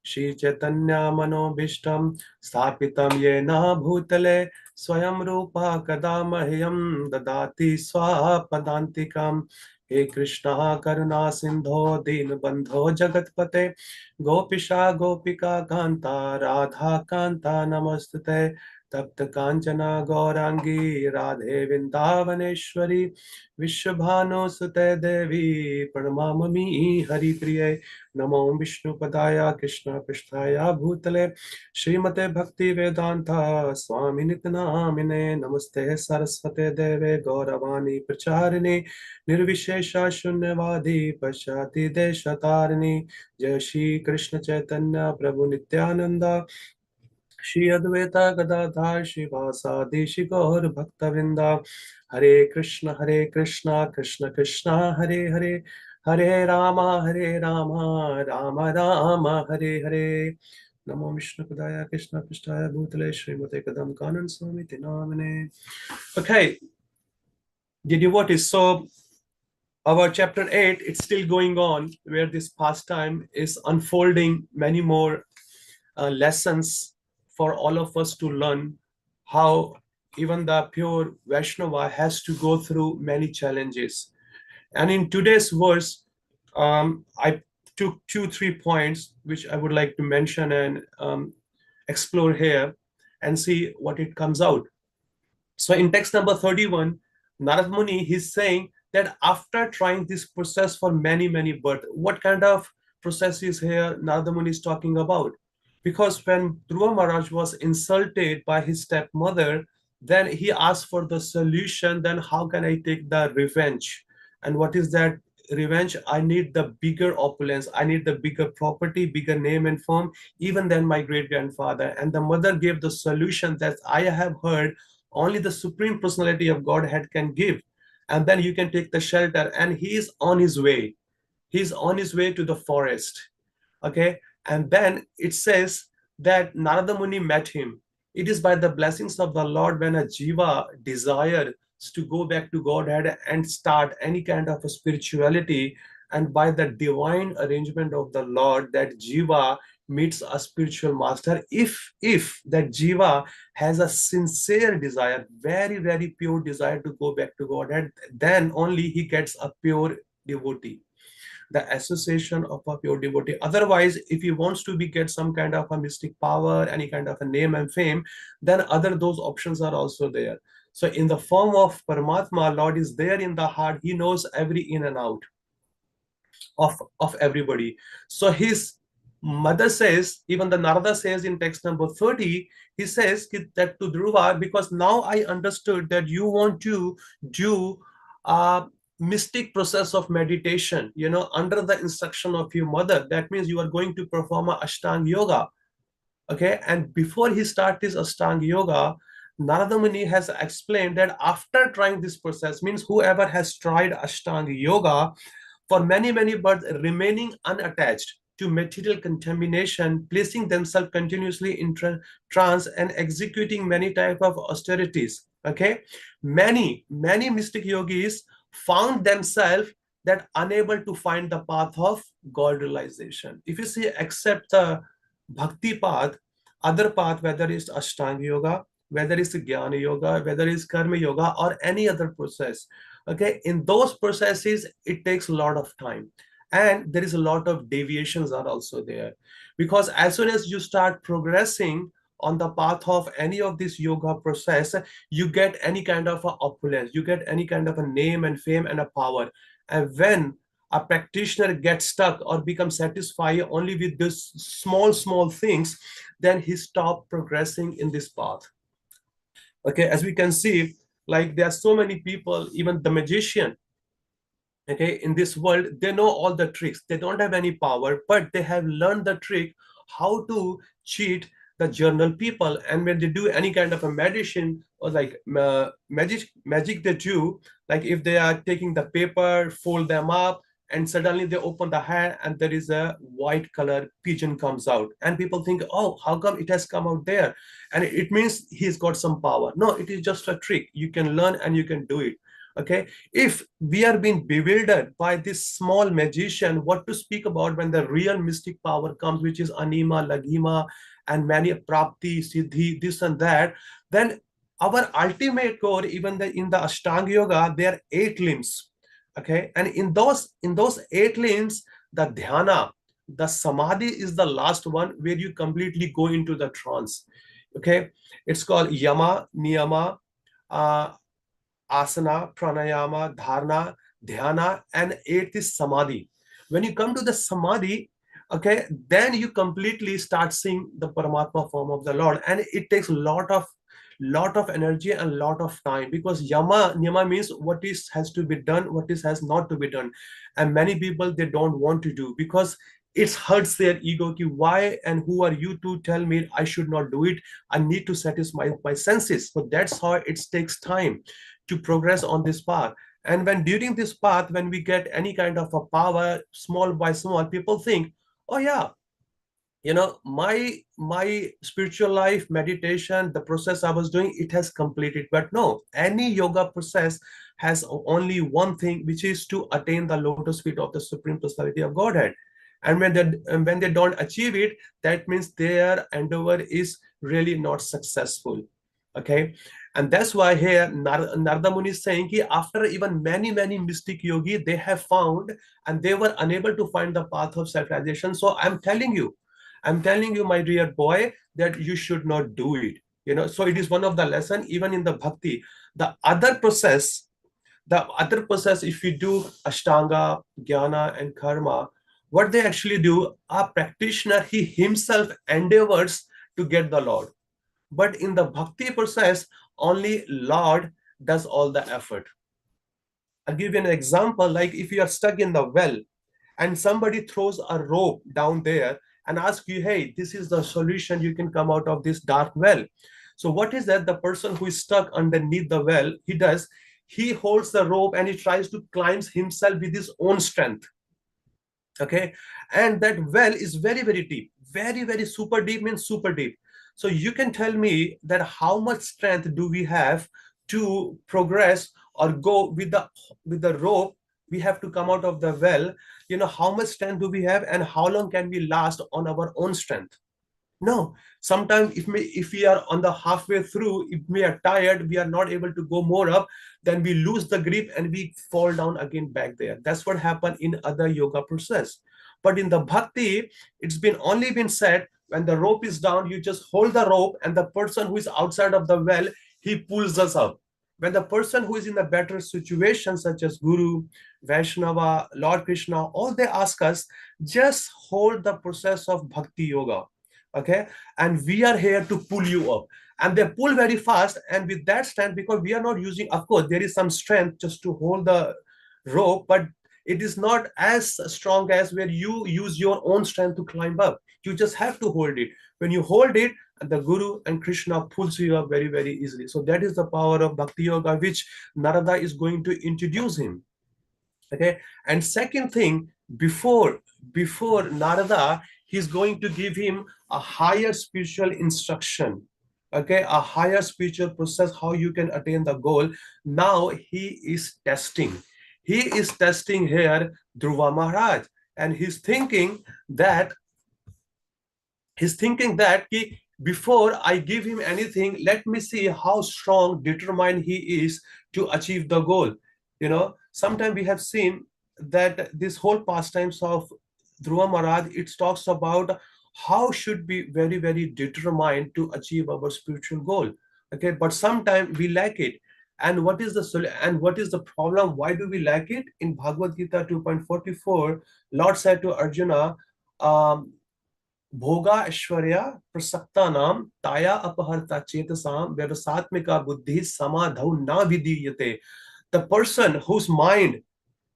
Shri Chaitanya Manobhishtam Sthapitam Yena Bhutale Swayam Rupa Kadamahyam Dadati Swapadantikam. He Krishna Karuna Sindho Deen Bandho Jagatpate Gopisha Gopika Kanta Radha Kanta Namastute Tapta Kanchana Gaurangi Radhe Vindavaneshwari Vishwabhanu Sute Devi Pranamami Hari Priye Namo Vishnu Padaya Krishna Pishtaya Bhutale Srimate Bhakti Vedanta Swami Nityanamine Namaste Saraswate Deve Gauravani Pracharine Nirvishesha Shunyavadi Pashati Deshatarine Jai Shri Krishna Chaitanya Prabhu Nityananda Shri Advaita Gadadhar Shivasadi Shikor Bhaktavrinda Hare Krishna Krishna Krishna Hare Hare Hare Rama Rama Rama Hare Hare Namo Vishnu Padaya Krishna Pishtaya Bhutale Srimate Kadam Kanan Swami Tinamane. Okay, the devotees. So our chapter 8, it's still going on, where this pastime is unfolding many more lessons for all of us to learn, how even the pure Vaishnava has to go through many challenges. And in today's verse, I took 2-3 points which I would like to mention and explore here and see what it comes out. So in text number 31, Narad Muni, he's saying that after trying this process for many births, what kind of process is here Narad Muni is talking about? Because when Dhruva Maharaj was insulted by his stepmother, then he asked for the solution, then how can I take the revenge? And what is that revenge? I need the bigger opulence, I need the bigger property, bigger name and firm, even than my great grandfather. And the mother gave the solution that I have heard only the Supreme Personality of Godhead can give. And then you can take the shelter, and he is on his way. He's on his way to the forest. Okay. And then it says that Narada Muni met him. It is by the blessings of the Lord when a jiva desires to go back to Godhead and start any kind of a spirituality, and by the divine arrangement of the Lord, that jiva meets a spiritual master. If that jiva has a sincere desire, very pure desire to go back to Godhead, then only he gets a pure devotee, the association of a pure devotee. Otherwise, if he wants to be get some kind of a mystic power, any kind of a name and fame, then other those options are also there. So in the form of Paramatma, Lord is there in the heart. He knows every in and out of everybody. So his mother says, even the Narada says in text number 30, he says that to Dhruva, because now I understood that you want to do a mystic process of meditation, under the instruction of your mother. That means you are going to perform a Ashtanga yoga. Okay, and before he starts this Ashtanga yoga, Narada Muni has explained that after trying this process, means whoever has tried Ashtanga yoga for many births, remaining unattached to material contamination, placing themselves continuously in trance and executing many type of austerities. Okay, many mystic yogis found themselves that unable to find the path of God realization. If you see, except the bhakti path, other path, whether it's Ashtanga yoga, whether it's Jnana yoga, whether it's Karma yoga, or any other process, okay, in those processes it takes a lot of time, and there is a lot of deviations are also there, because as soon as you start progressing on the path of any of this yoga process, you get any kind of a opulence, you get any kind of a name and fame and a power. And when a practitioner gets stuck or becomes satisfied only with this small things, then he stops progressing in this path. Okay, as we can see, like there are so many people, even the magician, okay, in this world, they know all the tricks, they don't have any power, but they have learned the trick how to cheat the journal people. And when they do any kind of a medicine or like magic they do, like if they are taking the paper, fold them up, and suddenly they open the hand and there is a white color pigeon comes out, and people think, oh, how come it has come out there, and it means he's got some power. No, it is just a trick. You can learn and you can do it. Okay, if we are being bewildered by this small magician, what to speak about when the real mystic power comes, which is anima, laghima, and many prapti, siddhi, this and that, then our ultimate core, even in the Ashtanga Yoga, there are 8 limbs. Okay, and in those 8 limbs, the dhyana, the samadhi is the last one where you completely go into the trance. Okay, it's called yama, niyama, uh, asana, pranayama, dharana, dhyana, and 8th is samadhi. When you come to the samadhi, okay, then you completely start seeing the Paramatma form of the Lord, and it takes a lot of energy and a lot of time, because yama niyama means what is has to be done, what is has not to be done, and many people they don't want to do because it hurts their ego. Ki why and who are you to tell me I should not do it? I need to satisfy my senses. So that's how it takes time to progress on this path. And when during this path, when we get any kind of a power, small by small, people think, oh yeah, my spiritual life, meditation, the process I was doing, it has completed. But no, any yoga process has only one thing, which is to attain the lotus feet of the Supreme Personality of Godhead. And when they don't achieve it, that means their endeavor is really not successful. Okay, and that's why here Narada Muni is saying that after even many mystic yogi, they have found and they were unable to find the path of self-realization. So I'm telling you, my dear boy, that you should not do it. So it is one of the lesson even in the bhakti. The other process, if you do Ashtanga, Jnana, and Karma, what they actually do, a practitioner, he himself endeavors to get the Lord. But in the bhakti process, only Lord does all the effort. I'll give you an example. Like if you are stuck in the well and somebody throws a rope down there and asks you, hey, this is the solution, you can come out of this dark well. So what is that? The person who is stuck underneath the well, he holds the rope and he tries to climb himself with his own strength. Okay, and that well is very deep, very super deep, means super deep. So you can tell me that how much strength do we have to progress or go with the rope? We have to come out of the well. How much strength do we have, and how long can we last on our own strength? No, sometimes if we are on the halfway through, if we are tired, we are not able to go more up, then we lose the grip and we fall down again back there. That's what happened in other yoga process. But in the bhakti, it's been only been said when the rope is down, you just hold the rope, and the person who is outside of the well, he pulls us up. When the person who is in a better situation, such as Guru, Vaishnava, Lord Krishna, all they ask us, just hold the process of bhakti yoga. Okay, and we are here to pull you up, and they pull very fast, and with that strength, because we are not using, of course there is some strength just to hold the rope, but it is not as strong as where you use your own strength to climb up. You just have to hold it. When you hold it, the Guru and Krishna pulls you up very easily. So that is the power of bhakti yoga, which Narada is going to introduce him. Okay, and second thing, before Narada, he's going to give him a higher spiritual instruction. Okay, a higher spiritual process, how you can attain the goal. Now he is testing here Dhruva Maharaj, and that he's thinking that before I give him anything, let me see how strong, determined he is to achieve the goal. Sometimes we have seen that this whole pastimes of Dhruva Maharaj, it talks about how should be very determined to achieve our spiritual goal. Okay, but sometimes we lack it. And what is the problem? Why do we lack it? In Bhagavad Gita 2.44, Lord said to Arjuna, um, भोगा ऐश्वर्या प्रसक्ता नाम ताया अपहरता चेतसाम व्यवसात्मिका बुद्धि समाधौ na vidiyate. The person whose mind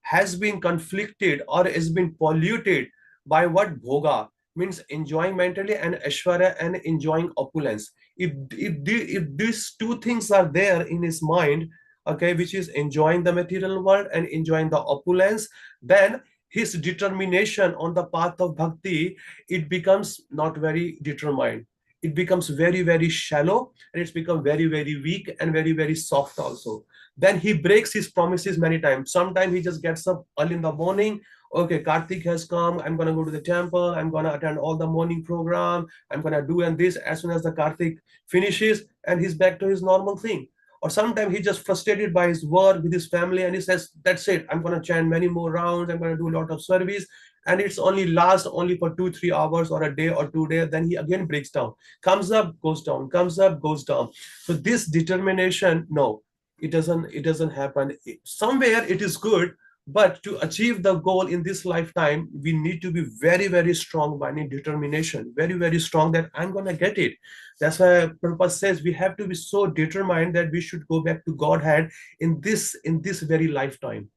has been conflicted or has been polluted by what bhoga means, enjoying mentally, and ashwarya, and enjoying opulence. If these two things are there in his mind, okay, which is enjoying the material world and enjoying the opulence, then his determination on the path of bhakti, it becomes not very determined. it becomes very, very shallow, and it's become very, very weak and very, very soft also. Then he breaks his promises many times. Sometimes he just gets up early in the morning. Okay, Kartik has come. I'm gonna go to the temple. I'm gonna attend all the morning program. I'm gonna do and this. As soon as the Kartik finishes, and he's back to his normal thing. Or sometimes he's just frustrated by his work with his family, and he says, "That's it. I'm gonna chant many more rounds. I'm gonna do a lot of service." And it's only lasts only for 2 3 hours or a day or 2 days. Then he again breaks down, comes up, goes down, comes up, goes down. So this determination, no, it doesn't happen. Somewhere it is good, but to achieve the goal in this lifetime, we need to be very, very strong by determination, very, very strong that I'm gonna get it. That's why purpose says we have to be so determined that we should go back to Godhead in this very lifetime.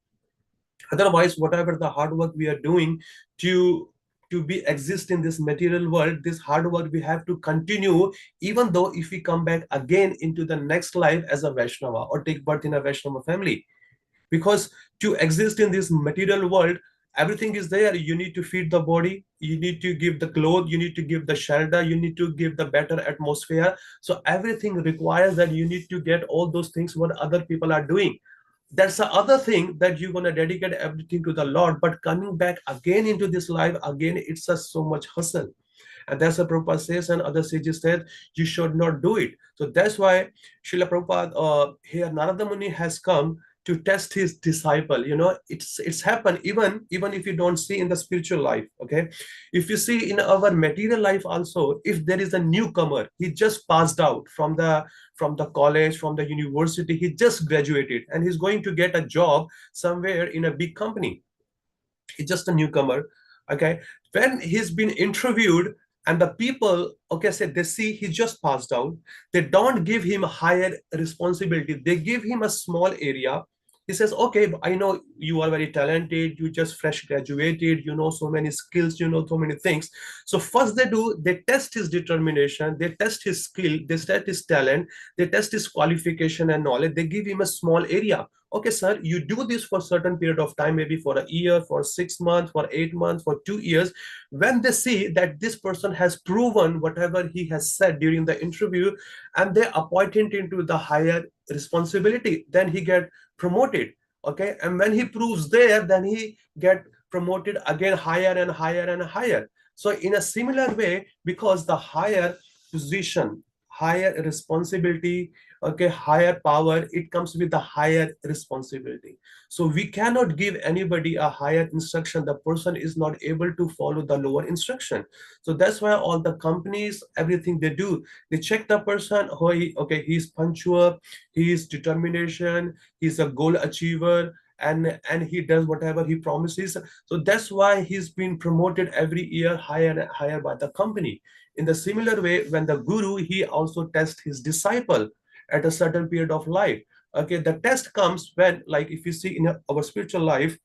Otherwise, whatever the hard work we are doing to be exist in this material world, this hard work we have to continue, even though if we come back again into the next life as a Vaishnava or take birth in a Vaishnava family. Because to exist in this material world, everything is there. You need to feed the body, you need to give the clothes, you need to give the shelter, you need to give the better atmosphere. So everything requires that you need to get all those things what other people are doing. That's the other thing, that you're going to dedicate everything to the Lord, but coming back again into this life again, it's just so much hustle. And that's what Prabhupada says, and other sages said you should not do it. So that's why Srila Prabhupada here Narada Muni has come to test his disciple. It's happened even if you don't see in the spiritual life. Okay, if you see in our material life also, if there is a newcomer, he just passed out from the college, from the university, he just graduated, and he's going to get a job somewhere in a big company. He's just a newcomer. Okay, when he's been interviewed, and the people, okay, say they see he just passed out, they don't give him a higher responsibility, they give him a small area. He says, okay, I know you are very talented, you just fresh graduated, you know so many skills, you know so many things. So first they test his determination, they test his skill, they test his talent, they test his qualification and knowledge, they give him a small area. Okay, sir, you do this for a certain period of time, maybe for a year, for 6 months, for 8 months, for 2 years. When they see that this person has proven whatever he has said during the interview, and they appoint him into the higher responsibility, then he get promoted. Okay, and when he proves there, then he get promoted again higher and higher and higher. So in a similar way, because the higher position, higher responsibility, okay, higher power, it comes with a higher responsibility. So we cannot give anybody a higher instruction, the person is not able to follow the lower instruction. So that's why all the companies, everything they do, they check the person, oh, okay, he's punctual, he is determination, he's a goal achiever, and he does whatever he promises. So that's why he's been promoted every year higher and higher by the company. In the similar way, when the guru, he also tests his disciple at a certain period of life. Okay, the test comes when, like if you see in our spiritual life,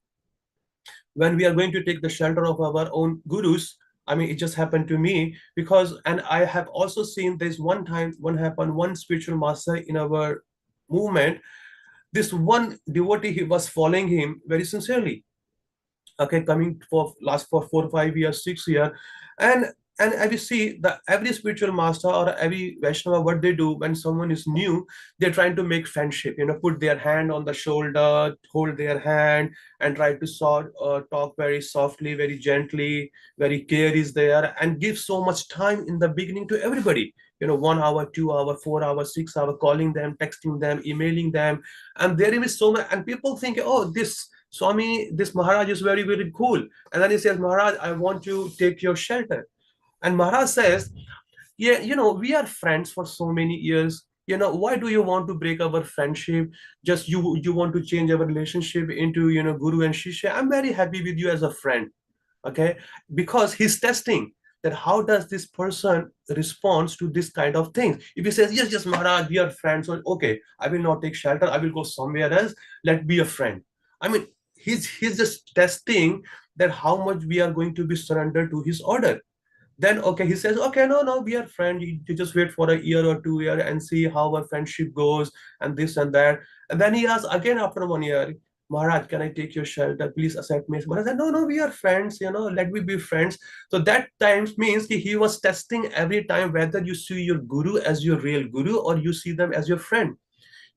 when we are going to take the shelter of our own gurus. I mean, it just happened to me, because, and I have also seen this one time, one happened, one spiritual master in our movement, this one devotee, he was following him very sincerely, okay, coming for last for 4 5 years 6 years. And as you see, the every spiritual master or every Vaishnava, what they do when someone is new, they're trying to make friendship, put their hand on the shoulder, hold their hand, and try to talk very softly, very gently, very care is there, and give so much time in the beginning to everybody. 1 hour, 2 hour, 4 hour, 6 hour, calling them, texting them, emailing them. And there is so much, and people think, oh, this Swami, this Maharaj is very, very cool. And then he says, Maharaj, I want to take your shelter. And Maharaj says, yeah, we are friends for so many years. Why do you want to break our friendship? Just you want to change our relationship into, Guru and Shishya. I'm very happy with you as a friend. Okay. Because he's testing that how does this person responds to this kind of things. If he says, yes, yes, Maharaj, we are friends. So, okay, I will not take shelter. I will go somewhere else. Let be a friend. I mean, he's just testing that how much we are going to be surrendered to his order. Then, okay, he says, okay, no, no, we are friends. You just wait for a year or 2 year and see how our friendship goes and this and that. And then he asks again after 1 year, Maharaj, can I take your shelter? Please accept me. Maharaj said, no, no, we are friends, let me be friends. So that times means he was testing every time whether you see your guru as your real guru or you see them as your friend.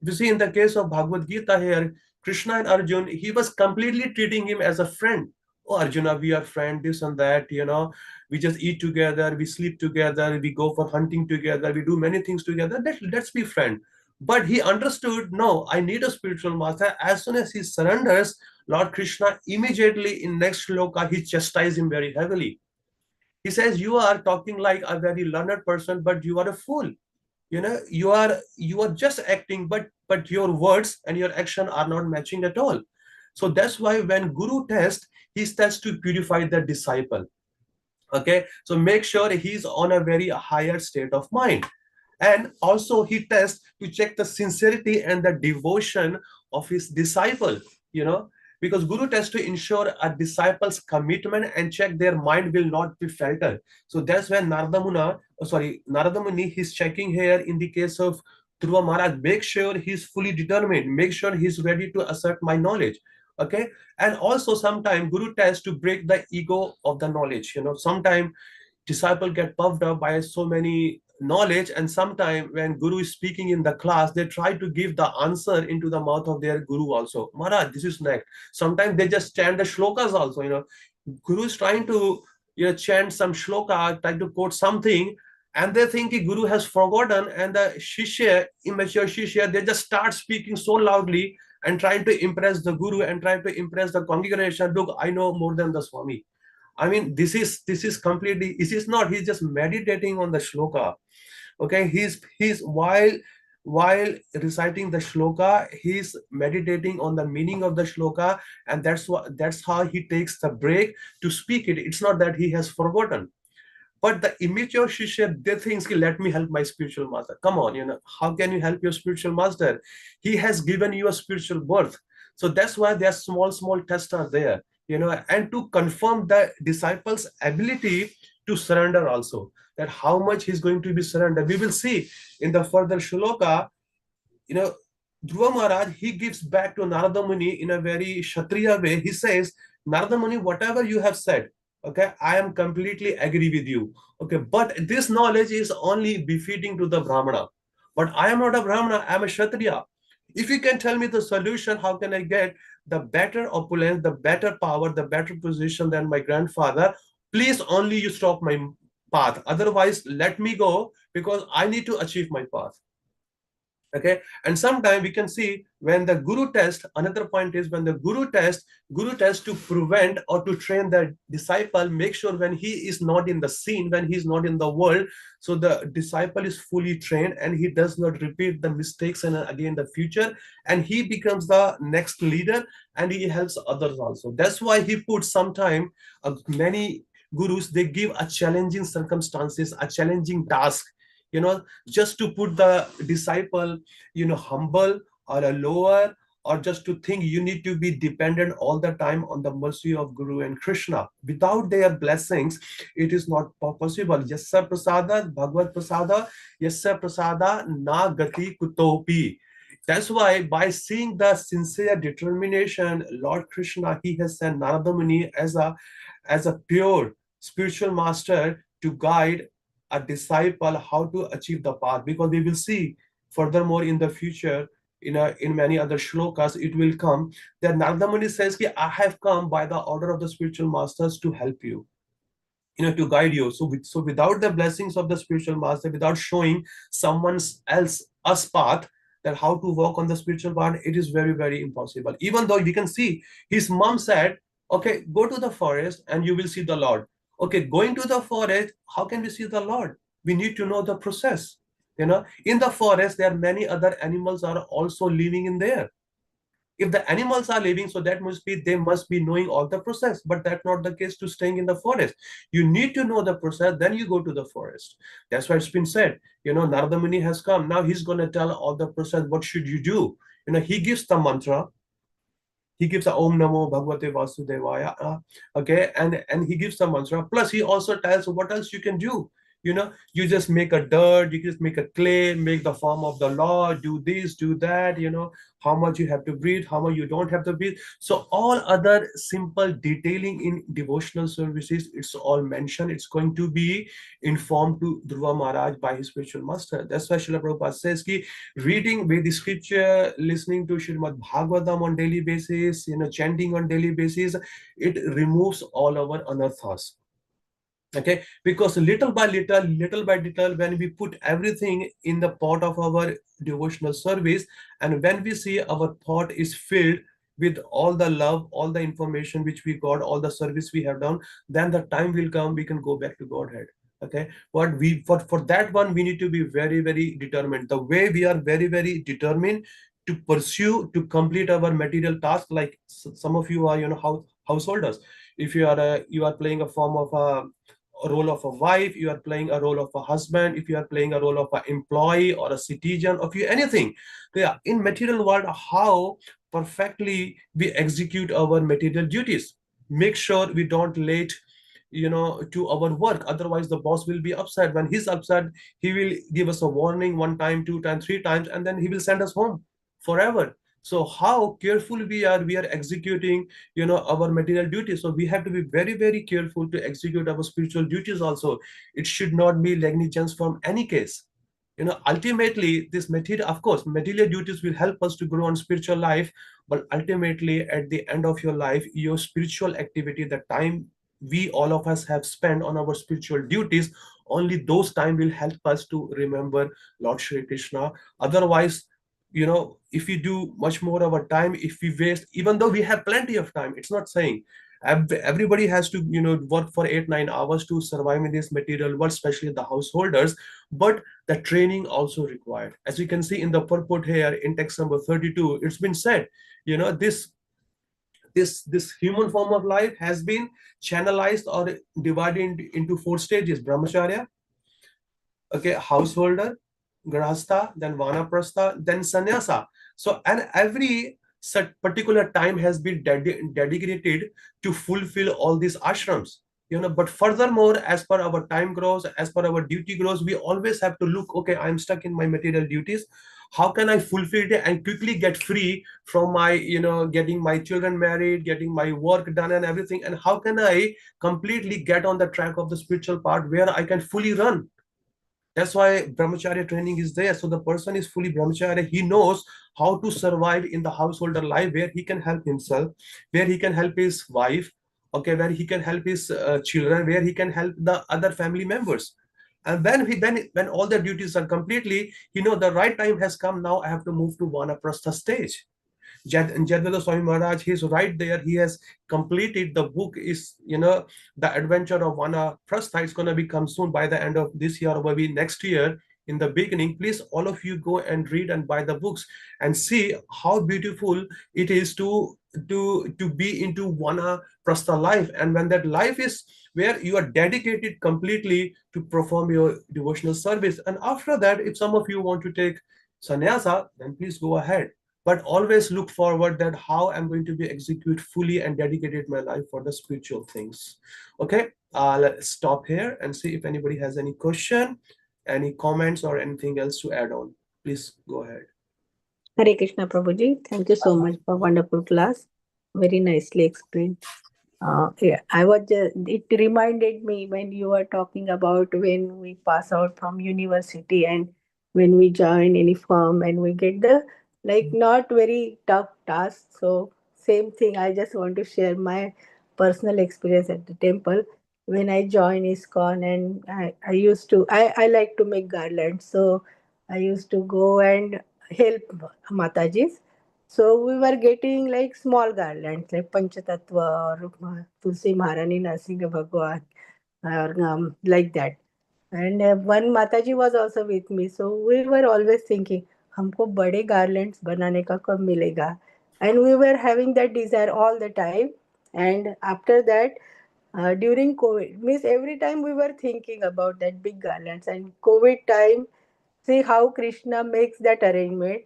If you see in the case of Bhagavad Gita here, Krishna and Arjun, he was completely treating him as a friend. Oh, Arjuna, we are friends, this and that, we just eat together, we sleep together, we go for hunting together, we do many things together. Let's be friends. But he understood, no, I need a spiritual master. As soon as he surrenders, Lord Krishna immediately in next shloka, he chastises him very heavily. He says, you are talking like a very learned person, but you are a fool. You are just acting, but your words and your action are not matching at all. So that's why when guru tests, he tests to purify the disciple. Okay, so make sure he's on a very higher state of mind. And also he tests to check the sincerity and the devotion of his disciple, you know because guru tests to ensure a disciple's commitment and check their mind will not be faltered. So that's when Narada Muni, he's checking here in the case of Dhruva Maharaj, make sure he's fully determined, make sure he's ready to accept my knowledge. Okay, and also sometimes guru tests to break the ego of the knowledge. Sometimes disciple get puffed up by so many knowledge, and sometimes when guru is speaking in the class, they try to give the answer into the mouth of their guru also. Maharaj, this is next. Sometimes they just chant the shlokas also. Guru is trying to chant some shloka, trying to quote something, and they think the guru has forgotten, and the shishya, immature shishya, they just start speaking so loudly and trying to impress the guru and trying to impress the congregation. Look, I know more than the Swami. I mean, this is completely. This is not. He's just meditating on the shloka. Okay, he's while reciting the shloka, he's meditating on the meaning of the shloka, and that's how he takes the break to speak it. It's not that he has forgotten. But the immature Shishya, they think, let me help my spiritual master. Come on, how can you help your spiritual master? He has given you a spiritual birth. So that's why there are small tests are there, and to confirm the disciples' ability to surrender also, that how much he's going to be surrendered. We will see in the further shloka, you know, Dhruva Maharaj, he gives back to Narada Muni in a very Kshatriya way. He says, Narada Muni, whatever you have said, okay, I am completely agree with you. Okay, but this knowledge is only befitting to the Brahmana. But I am not a Brahmana, I am a Kshatriya. If you can tell me the solution, how can I get the better opulence, the better power, the better position than my grandfather? Please only you stop my path. Otherwise, let me go because I need to achieve my path. Okay, and sometimes we can see when the guru test, another point is when the guru test to prevent or to train the disciple, make sure when he is not in the scene, when he is not in the world, so the disciple is fully trained and he does not repeat the mistakes and again the future, and he becomes the next leader and he helps others also. That's why he puts sometime many gurus, they give a challenging circumstances, a challenging task, just to put the disciple, humble or a lower, or just to think you need to be dependent all the time on the mercy of Guru and Krishna. Without their blessings, it is not possible. Yasya prasada, Bhagavad prasada, yasya prasada, na gati kutopi. That's why by seeing the sincere determination, Lord Krishna, he has sent Narada Muni as a pure spiritual master to guide a disciple how to achieve the path, because we will see furthermore in the future, in many other shlokas it will come that Narada Muni says ki, I have come by the order of the spiritual masters to help you, to guide you. So without the blessings of the spiritual master, without showing someone else us path, that how to walk on the spiritual path, it is very, very impossible. Even though we can see his mom said, okay, go to the forest and you will see the Lord. Okay, going to the forest, how can we see the Lord? We need to know the process. In the forest there are many other animals are also living in there. If the animals are living, so that must be they must be knowing all the process, but that's not the case to staying in the forest. You need to know the process, then you go to the forest. That's why it's been said, Narada Muni has come, now he's going to tell all the process, what should you do. He gives the mantra, he gives the Om Namo Bhagavate Vasudevaya, okay, and he gives the mantra, plus he also tells what else you can do. You just make a dirt, you just make a clay, make the form of the law, do this, do that, how much you have to breathe, how much you don't have to breathe. So all other simple detailing in devotional services, it's all mentioned. It's going to be informed to Dhruva Maharaj by his spiritual master. That's why Srila Prabhupada says ki reading Vedic scripture, listening to Srimad Bhagavatam on daily basis, chanting on daily basis, it removes all our anarthas. Okay, because little by little, when we put everything in the pot of our devotional service, and when we see our pot is filled with all the love, all the information which we got, all the service we have done, then the time will come we can go back to Godhead. Okay, but we for that one we need to be very very determined. The way we are very very determined to pursue to complete our material task, like some of you are householders. If you are playing a form of a role of a wife, you are playing a role of a husband, if you are playing a role of an employee or a citizen, of you anything. Yeah, in material world, how perfectly we execute our material duties. Make sure we don't late to our work, otherwise the boss will be upset. When he's upset, he will give us a warning one time, two times, three times, and then he will send us home forever. So how careful we are executing our material duties. So we have to be very very careful to execute our spiritual duties also. It should not be negligence from any case. Ultimately this material, of course, material duties will help us to grow on spiritual life, but ultimately at the end of your life, your spiritual activity, the time we all of us have spent on our spiritual duties, only those time will help us to remember Lord Shri Krishna. Otherwise, if we do much more of our time, if we waste, even though we have plenty of time, it's not saying everybody has to work for 8 9 hours to survive in this material world, especially the householders. But the training also required, as you can see in the purport here in text number 32. It's been said, this human form of life has been channelized or divided into 4 stages: brahmacharya, okay, householder, grahastha, then vanaprastha, then sannyasa. So, and every such particular time has been dedicated to fulfill all these ashrams. But furthermore, as per our time grows, as per our duty grows, we always have to look, okay, I'm stuck in my material duties. How can I fulfill it and quickly get free from my, getting my children married, getting my work done and everything? And how can I completely get on the track of the spiritual part where I can fully run? That's why brahmacharya training is there. So the person is fully brahmacharya. He knows how to survive in the householder life, where he can help himself, where he can help his wife, okay, where he can help his children, where he can help the other family members. And when all the duties are completely, the right time has come. Now I have to move to vanaprastha stage. Jadavada Swami Maharaj, he's right there. He has completed the book. Is the adventure of Vana Prastha. It's gonna become soon by the end of this year or maybe next year. In the beginning, please all of you go and read and buy the books and see how beautiful it is to be into Vana Prastha life. And when that life is where you are dedicated completely to perform your devotional service, and after that, if some of you want to take sannyasa, then please go ahead, but always look forward that how I'm going to be execute fully and dedicated my life for the spiritual things. Okay, let's stop here and see if anybody has any question, any comments, or anything else to add on. Please go ahead. Hare Krishna Prabhuji. Thank you so much for wonderful class. Very nicely explained. Yeah, it reminded me when you were talking about when we pass out from university and when we join any firm and we get the like not very tough task. So same thing. I just want to share my personal experience at the temple when I joined ISKCON, and I used to I like to make garlands. So I used to go and help Matajis. So we were getting like small garlands like Panchatattva or Tulsi Maharani Narsinga Bhagwan or like that. And one Mataji was also with me. So we were always thinking, हमको बड़े garlands बनाने का कब मिलेगा? And we were having that desire all the time. And after that, during COVID, means every time we were thinking about that big garlands. And COVID time, see how Krishna makes that arrangement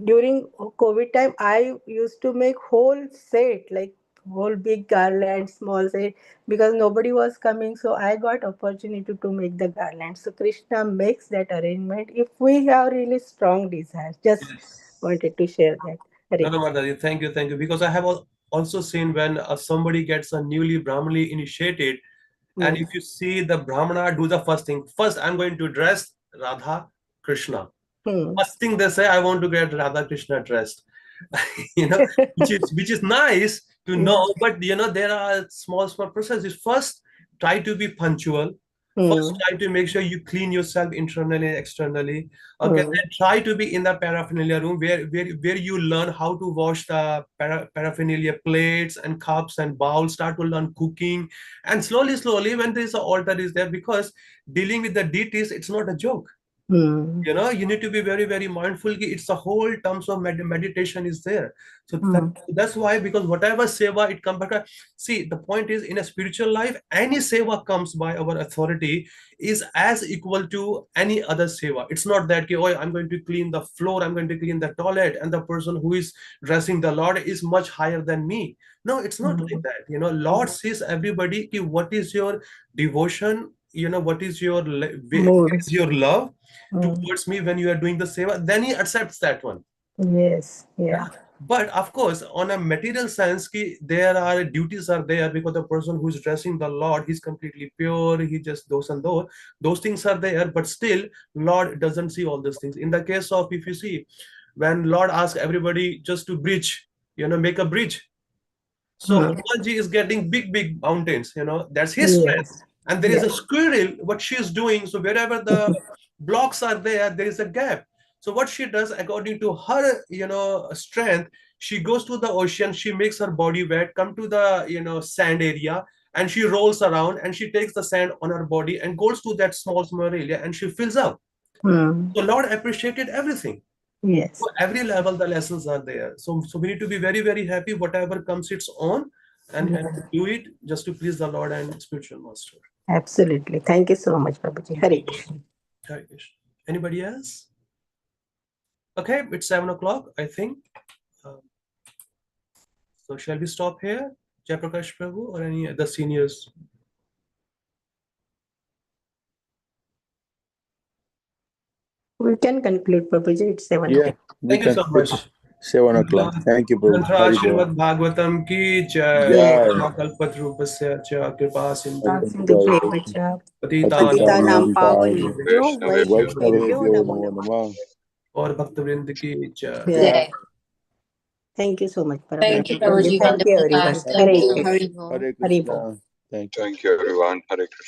during COVID time. I used to make whole set like whole big garland, small set, because nobody was coming. So I got opportunity to make the garland. So Krishna makes that arrangement if we have really strong desires. Just Yes. wanted to share that. No, Hare no, Mataji, thank you. Because I have also seen when somebody gets a newly Brahmali initiated, and Krishna. if you see the Brahmana do the first thing, first I'm going to dress Radha Krishna. Hmm. First thing they say, I want to get Radha Krishna dressed. you know, which is nice to Yeah. know, but there are small processes. First, try to be punctual. First, Hmm. try to make sure you clean yourself internally and externally. Okay, Hmm. then try to be in the paraphernalia room where you learn how to wash the paraphernalia plates and cups and bowls. Start to learn cooking, and slowly, when this altar is there, because dealing with the deities, it's not a joke. Hmm. You need to be very very mindful ki it's a whole terms of meditation is there. So Hmm. that's why, because whatever seva it comes back. See, the point is, in a spiritual life, any seva comes by our authority is as equal to any other seva. It's not that ki, oh, I'm going to clean the floor, I'm going to clean the toilet, and the person who is dressing the Lord is much higher than me. No, it's not Hmm. like that. Lord sees everybody ki what is your devotion, what is your where Mood. is your love Hmm. towards me when you are doing the seva, then he accepts that one. Yes. Yeah. Yeah. But of course, on a material sense, there are duties are there, because the person who's dressing the Lord, he's completely pure, he just those and those things are there, but still Lord doesn't see all these things. In the case of, if you see, when Lord asks everybody just to bridge, make a bridge. So Hmm. Hanumanji is getting big mountains, that's his strength. Yes. And there is Yeah. a squirrel, what she is doing. So wherever the blocks are there is a gap. So what she does, according to her, strength, she goes to the ocean, she makes her body wet, come to the, sand area, and she rolls around and she takes the sand on her body and goes to that small area and she fills up. Hmm. So Lord appreciated everything. So Yes. every level the lessons are there. So we need to be very very happy whatever comes its on, and Yeah. do it just to please the Lord and spiritual master. Absolutely. Thank you so much, Prabhuji. Hare Krishna. Hare Krishna. Anybody else? Okay, it's 7 o'clock, I think. Um, so shall we stop here, Jayaprakash Prabhu, or any other seniors? We can conclude, Prabhuji. It's 7 o'clock. Yeah, we Thank you can. so It's much. 7 o'clock. Thank you, Prabhu. ग्रंथरा Hari Bol. Shrimad Bhagavatam की जय। Jai. Jai. कल्पतरूपस्य च कृपा Sindhu Sindhu Devacha. पतितानां Patitanam Patitanam Pavanebhyo Vaishnavebhyo Vaishnavebhyo Namo Namo Namah. Namah. और भक्तवृंद की जय। Yeah. Thank you so much, Thank you, Prabhuji. Prabhuji. Thank you, Wonderful everyone. class. Thank Thank Hare you. you. Krishna. Hari Bol. Hare Hare Bol. Krishna. Thank you. Thank you, everyone. Hare Krishna.